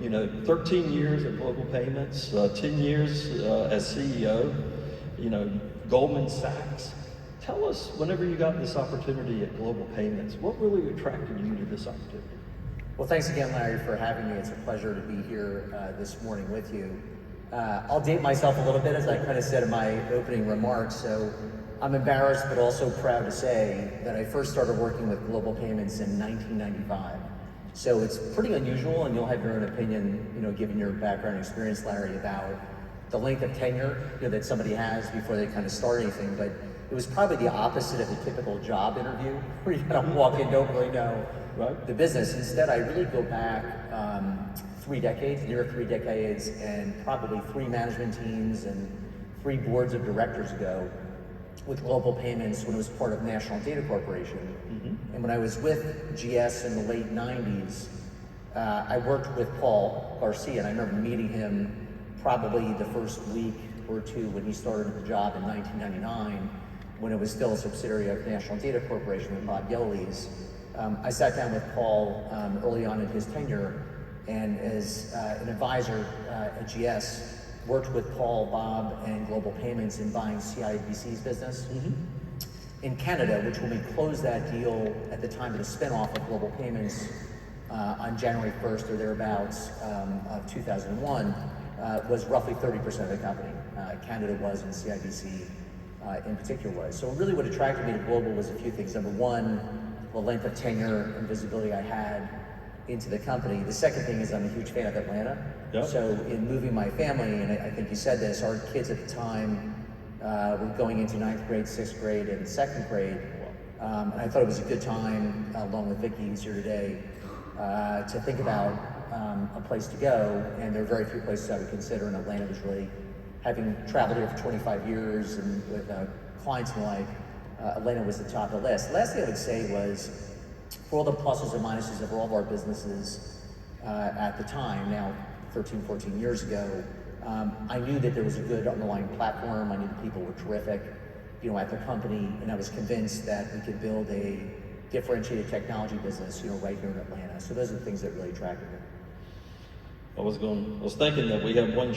13 years at Global Payments, 10 years as CEO, Goldman Sachs. Tell us, whenever you got this opportunity at Global Payments, what really attracted you to this opportunity? Well, thanks again, Larry, for having me. It's a pleasure to be here this morning with you. I'll date myself a little bit, as I kind of said in my opening remarks. So I'm embarrassed, but also proud to say that I first started working with Global Payments in 1995. So it's pretty unusual, and you'll have your own opinion, given your background and experience, Larry, about the length of tenure that somebody has before they kind of start anything. But it was probably the opposite of the typical job interview, where you kind of walk in, don't really know the business. Instead, I really go back 3 decades, near 3 decades, and probably 3 management teams and 3 boards of directors ago with Global Payments when it was part of National Data Corporation. And when I was with GS in the late 90s, I worked with Paul Garcia, and I remember meeting him probably the first week or 2 when he started the job in 1999, when it was still a subsidiary of National Data Corporation with Bob Yellowlees. I sat down with Paul early on in his tenure, and as an advisor at GS, worked with Paul, Bob, and Global Payments in buying CIBC's business in Canada, which when we closed that deal at the time of the spinoff of Global Payments on January 1st or thereabouts of 2001, was roughly 30% of the company. Canada was, and CIBC in particular was. So really what attracted me to Global was a few things. Number one, the length of tenure and visibility I had into the company. The second thing is I'm a huge fan of Atlanta. So in moving my family, and I think you said this, our kids at the time were going into 9th grade, 6th grade, and 2nd grade. And I thought it was a good time, along with Vicky, who's here today, to think about a place to go. And there are very few places I would consider, and Atlanta was really, having traveled here for 25 years and with clients and the like, Atlanta was the top of the list. The last thing I would say was, for all the pluses and minuses of all of our businesses at the time, now 13, 14 years ago, I knew that there was a good underlying platform. I knew the people were terrific, at the company, and I was convinced that we could build a differentiated technology business, right here in Atlanta. So those are the things that really attracted me. I was thinking that we have one